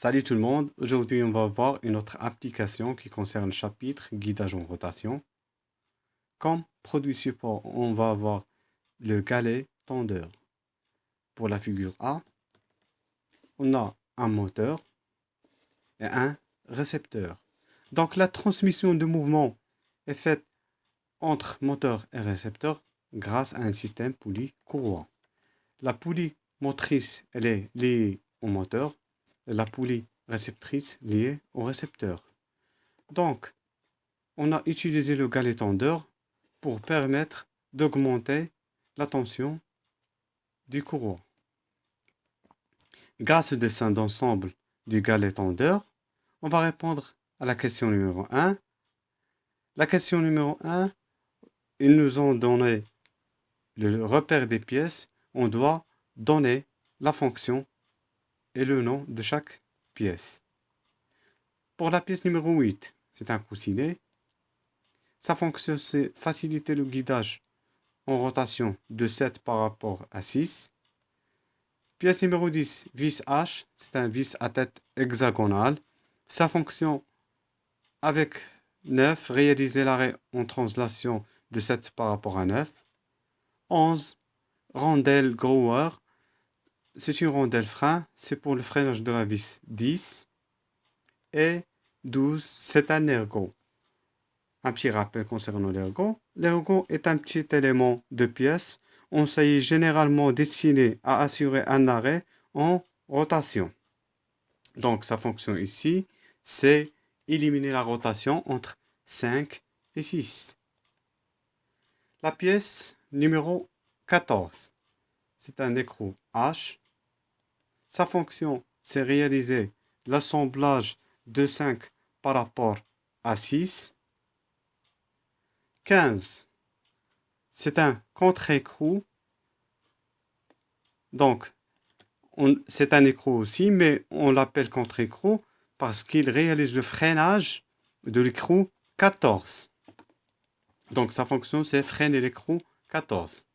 Salut tout le monde, aujourd'hui on va voir une autre application qui concerne le chapitre guidage en rotation. Comme produit support, on va avoir le galet tendeur. Pour la figure A, on a un moteur et un récepteur. Donc la transmission de mouvement est faite entre moteur et récepteur grâce à un système poulie-courroie. La poulie motrice, elle est liée au moteur et la poulie réceptrice liée au récepteur. Donc, on a utilisé le galet tendeur pour permettre d'augmenter la tension du courroie. Grâce au dessin d'ensemble du galet tendeur, on va répondre à la question numéro 1. La question numéro 1, ils nous ont donné le repère des pièces. On doit donner la fonction et le nom de chaque pièce. Pour la pièce numéro 8, c'est un coussinet. Sa fonction, c'est faciliter le guidage en rotation de 7 par rapport à 6. Pièce numéro 10, vis H, c'est un vis à tête hexagonale. Sa fonction, avec 9, réaliser l'arrêt en translation de 7 par rapport à 9. 11, rondelle grower, c'est une rondelle frein, c'est pour le freinage de la vis 10. Et 12, c'est un ergot. Un petit rappel concernant l'ergot. L'ergot est un petit élément de pièce. On s'est généralement destiné à assurer un arrêt en rotation. Donc sa fonction ici, c'est éliminer la rotation entre 5 et 6. La pièce numéro 14, c'est un écrou H. Sa fonction, c'est réaliser l'assemblage de 5 par rapport à 6. 15, c'est un contre-écrou. Donc, c'est un écrou aussi, mais on l'appelle contre-écrou parce qu'il réalise le freinage de l'écrou 14. Donc, sa fonction, c'est freiner l'écrou 14.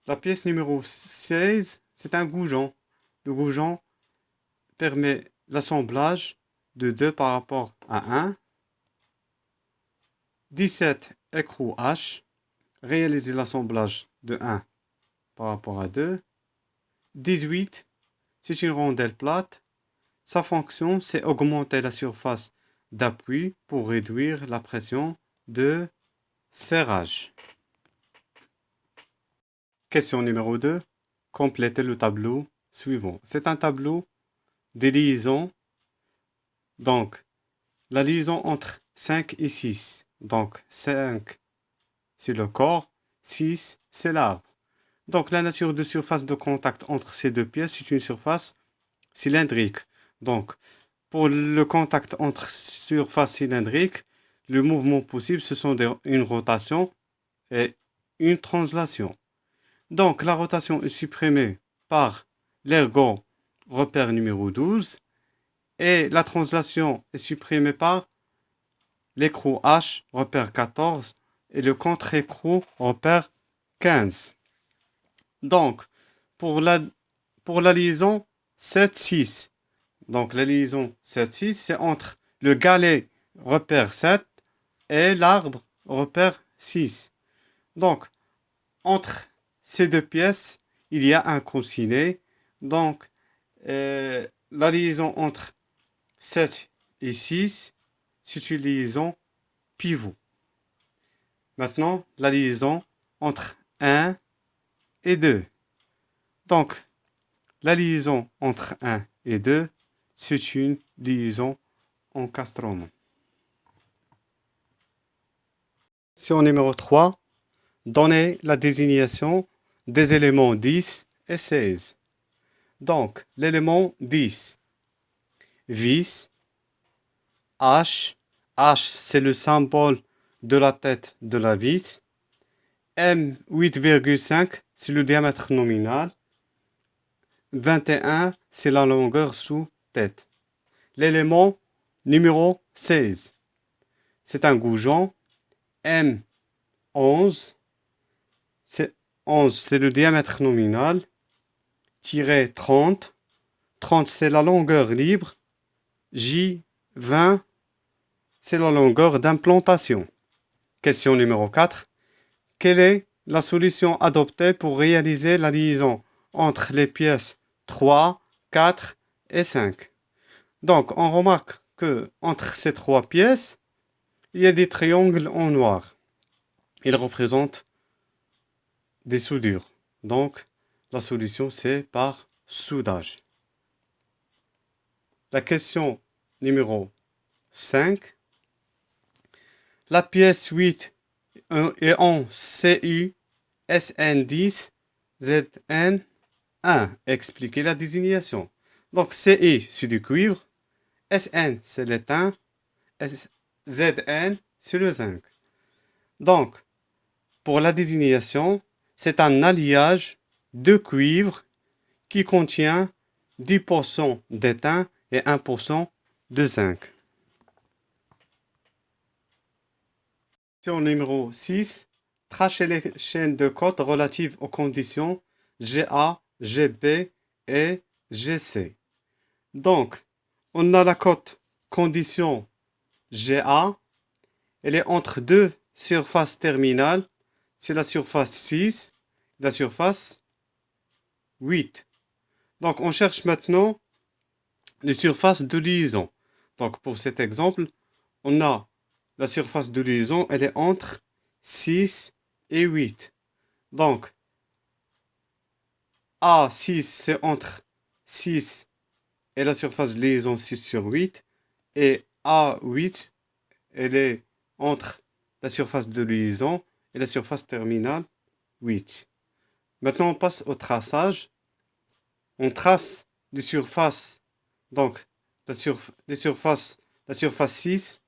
La pièce numéro 16, c'est un goujon. Le goujon permet l'assemblage de 2 par rapport à 1. 17, écrou H. Réaliser l'assemblage de 1 par rapport à 2. 18, c'est une rondelle plate. Sa fonction, c'est augmenter la surface d'appui pour réduire la pression de serrage. Question numéro 2. Complétez le tableau suivant. C'est un tableau des liaisons. Donc, la liaison entre 5 et 6. Donc, 5, c'est le corps. 6, c'est l'arbre. Donc, la nature de surface de contact entre ces deux pièces, c'est une surface cylindrique. Donc, pour le contact entre surfaces cylindriques, le mouvement possible, ce sont une rotation et une translation. Donc, la rotation est supprimée par l'ergot repère numéro 12 et la translation est supprimée par l'écrou H repère 14 et le contre-écrou repère 15. Donc, pour la liaison 7-6, donc la liaison 7-6, c'est entre le galet repère 7 et l'arbre repère 6. Donc, entre ces deux pièces, il y a un coussinet. Donc, la liaison entre 7 et 6, c'est une liaison pivot. Maintenant, la liaison entre 1 et 2. Donc, la liaison entre 1 et 2, c'est une liaison encastrement. Question numéro 3. Donnez la désignation des éléments 10 et 16. Donc, l'élément 10. Vis. H. H, c'est le symbole de la tête de la vis. M, 8,5, c'est le diamètre nominal. 21, c'est la longueur sous tête. L'élément numéro 16, c'est un goujon. M, 11, c'est le diamètre nominal. Tiré 30. 30, c'est la longueur libre. J, 20, c'est la longueur d'implantation. Question numéro 4. Quelle est la solution adoptée pour réaliser la liaison entre les pièces 3, 4 et 5? Donc, on remarque que entre ces trois pièces, il y a des triangles en noir. Ils représentent des soudures. Donc, la solution, c'est par soudage. La question numéro 5. La pièce 8 est en CU SN10 ZN1. Expliquez la désignation. Donc, CI, c'est du cuivre. SN, c'est l'étain. ZN, c'est le zinc. Donc, pour la désignation, c'est un alliage de cuivre qui contient 10% d'étain et 1% de zinc. Question numéro 6. Trachez les chaînes de code relatives aux conditions GA, GB et GC. Donc, on a la cote condition GA. Elle est entre deux surfaces terminales. C'est la surface 6 et la surface 8. Donc, on cherche maintenant les surfaces de liaison. Donc, pour cet exemple, on a la surface de liaison, elle est entre 6 et 8. Donc, A6, c'est entre 6 et la surface de liaison 6 sur 8. Et A8, elle est entre la surface de liaison et la surface terminale 8. Maintenant, on passe au traçage. On trace les surfaces. Donc, la surface 6,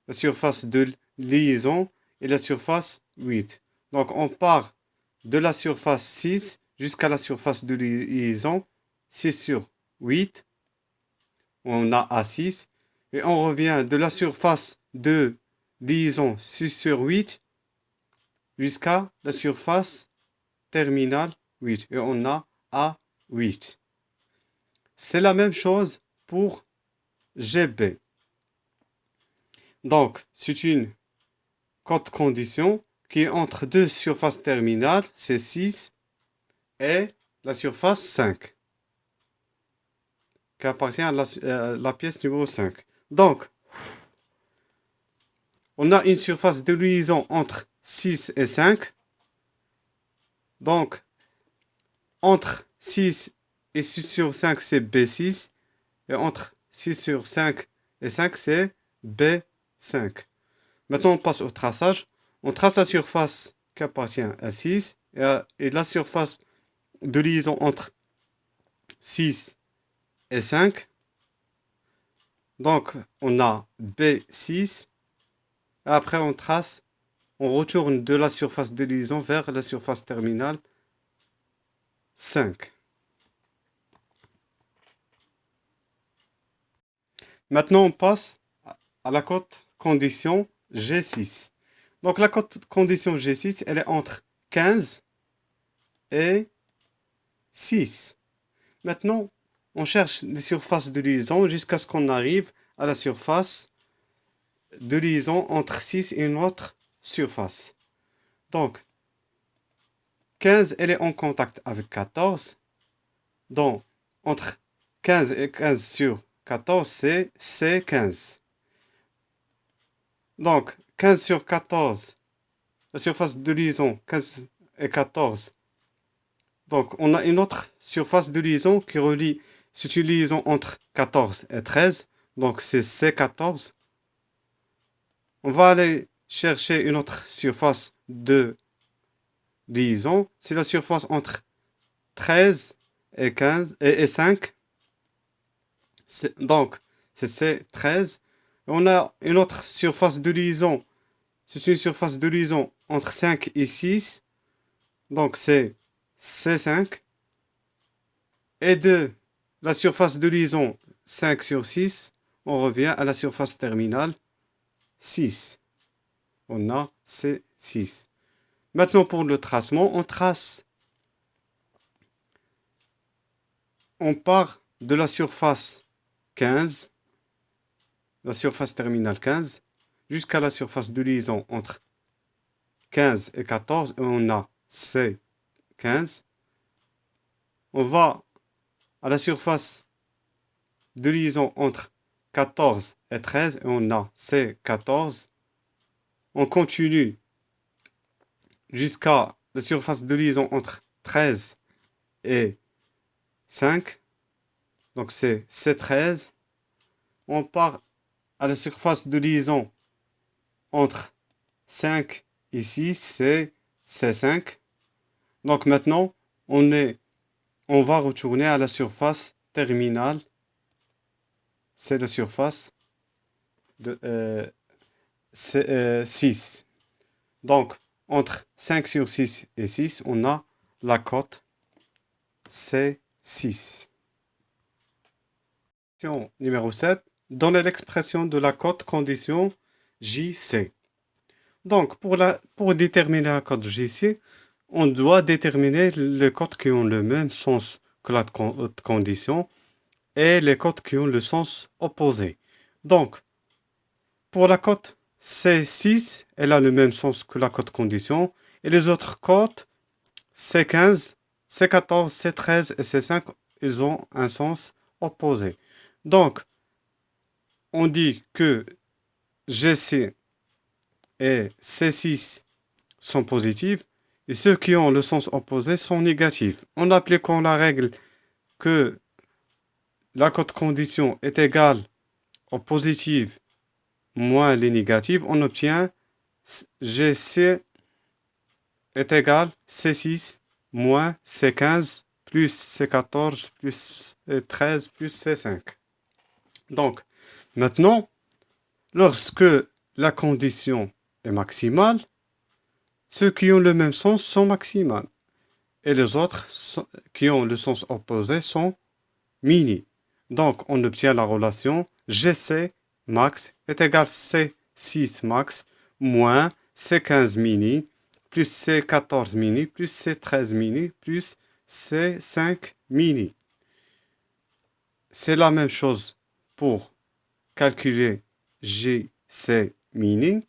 la surface de liaison et la surface 8. Donc, on part de la surface 6 jusqu'à la surface de liaison 6 sur 8. On a A6. Et on revient de la surface de liaison 6 sur 8 jusqu'à la surface terminale 8. Et on a A8. C'est la même chose pour GB. Donc, c'est une cote condition qui est entre deux surfaces terminales, c'est 6, et la surface 5, qui appartient à la pièce numéro 5. Donc, on a une surface de liaison entre 6 et 5. Donc, entre 6 et 6 sur 5, c'est B6. Et entre 6 sur 5 et 5, c'est B5. Maintenant, on passe au traçage. On trace la surface qui appartient à 6 et la surface de liaison entre 6 et 5. Donc, on a B6. Après, on trace, on retourne de la surface de liaison vers la surface terminale 5. Maintenant, on passe à la cote condition G6. Donc, la cote condition G6, elle est entre 15 et 6. Maintenant, on cherche les surfaces de liaison jusqu'à ce qu'on arrive à la surface de liaison entre 6 et une autre surface. Donc, 15, elle est en contact avec 14. Donc, entre 15 et 15 sur 14, c'est C15. Donc, 15 sur 14, la surface de liaison 15 et 14. Donc, on a une autre surface de liaison qui relie, c'est une liaison entre 14 et 13. Donc, c'est C14. On va aller chercher une autre surface de liaison. C'est la surface entre 13 et 15 et 5. Donc, c'est C13. On a une autre surface de liaison. C'est une surface de liaison entre 5 et 6. Donc, c'est C5. Et de la surface de liaison 5 sur 6, on revient à la surface terminale 6. On a C6. Maintenant, pour le tracement, on trace. On part de la surface 15, la surface terminale 15, jusqu'à la surface de liaison entre 15 et 14, et on a C15. On va à la surface de liaison entre 14 et 13, et on a C14. On continue jusqu'à la surface de liaison entre 13 et 5. Donc c'est C13. On part à la surface de liaison entre 5 et 6, c'est C5. Donc maintenant, on va retourner à la surface terminale. C'est la surface de 6. Donc, entre 5 sur 6 et 6, on a la cote C6. Question numéro 7. Donnez l'expression de la cote condition JC. Donc, pour déterminer la cote JC, on doit déterminer les cotes qui ont le même sens que la condition et les cotes qui ont le sens opposé. Donc, pour la cote C6, elle a le même sens que la cote condition. Et les autres cotes, C15, C14, C13 et C5, ils ont un sens opposé. Donc, on dit que GC et C6 sont positifs et ceux qui ont le sens opposé sont négatifs. En appliquant la règle que la cote condition est égale aux positives moins les négatives, on obtient GC est égal C6 moins C15 plus C14 plus C13 plus C5. Donc, maintenant, lorsque la condition est maximale, ceux qui ont le même sens sont maximales et les autres qui ont le sens opposé sont mini. Donc, on obtient la relation GC max est égal C6 max moins C15 mini plus C14 mini plus C13 mini plus C5 mini. C'est la même chose pour calculer GC mini.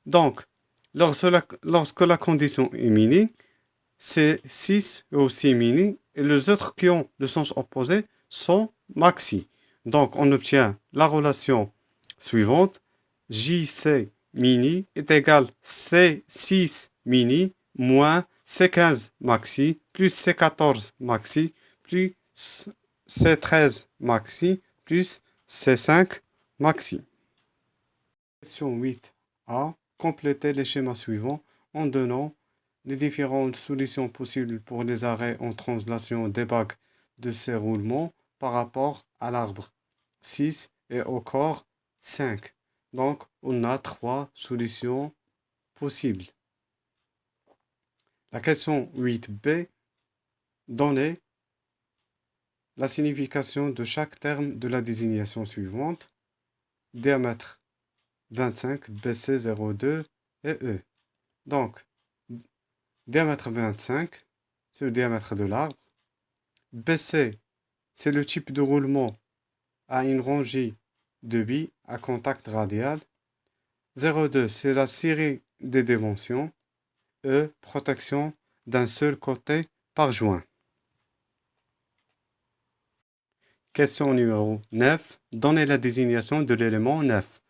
Donc, lorsque la condition est mini, C6 est aussi mini et les autres qui ont le sens opposé sont maxi. Donc, on obtient la relation suivante. JC mini est égal C6 mini moins C15 maxi plus C14 maxi plus C13 maxi plus C5 maxi. Question 8a. Complétez les schémas suivants en donnant les différentes solutions possibles pour les arrêts en translation des bagues de ces roulements par rapport à l'arbre 6 et au corps 5. Donc, on a 3 solutions possibles. La question 8b. Donnez la signification de chaque terme de la désignation suivante. Diamètre 25, BC 02 et E. Donc, diamètre 25, c'est le diamètre de l'arbre. BC, c'est le type de roulement à une rangée de billes à contact radial. 02, c'est la série des dimensions. E, protection d'un seul côté par joint. Question numéro 9. Donnez la désignation de l'élément 9.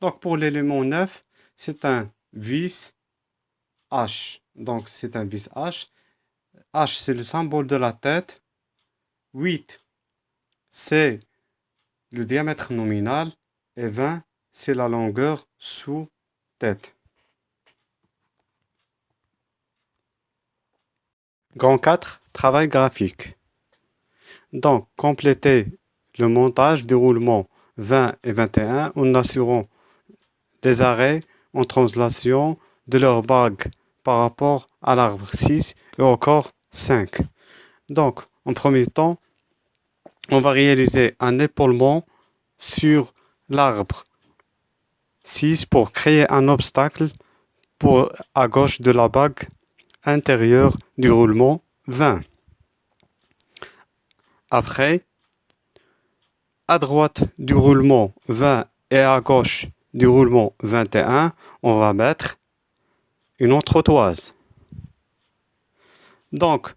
Donc, pour l'élément 9, c'est un vis H. Donc, c'est un vis H. H, c'est le symbole de la tête. 8, c'est le diamètre nominal. Et 20, c'est la longueur sous tête. Grand 4, travail graphique. Donc, complétez le montage du roulement 20 et 21 en assurant des arrêts en translation de leur bague par rapport à l'arbre 6 et au corps 5. Donc, en premier temps, on va réaliser un épaulement sur l'arbre 6 pour créer un obstacle à gauche de la bague intérieure du roulement 20. Après, à droite du roulement 20 et à gauche du roulement 21, on va mettre une autre toise. Donc,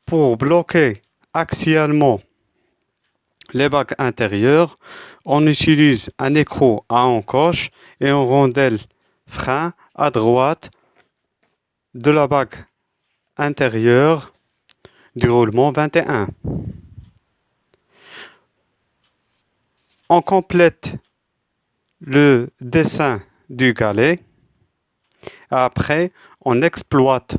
pour bloquer axialement les bagues intérieures, on utilise un écrou à encoche et une rondelle frein à droite de la bague intérieure du roulement 21. On complète le dessin du galet. Après, on exploite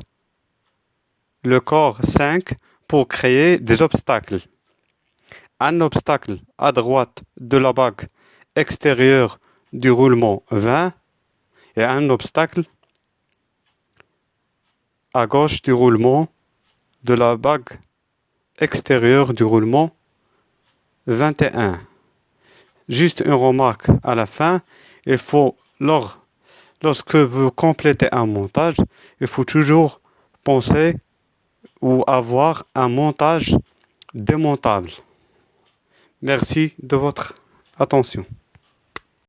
le corps 5 pour créer des obstacles. Un obstacle à droite de la bague extérieure du roulement 20 et un obstacle à gauche du roulement de la bague extérieure du roulement 21. Juste une remarque à la fin, il faut, lorsque vous complétez un montage, il faut toujours penser ou avoir un montage démontable. Merci de votre attention.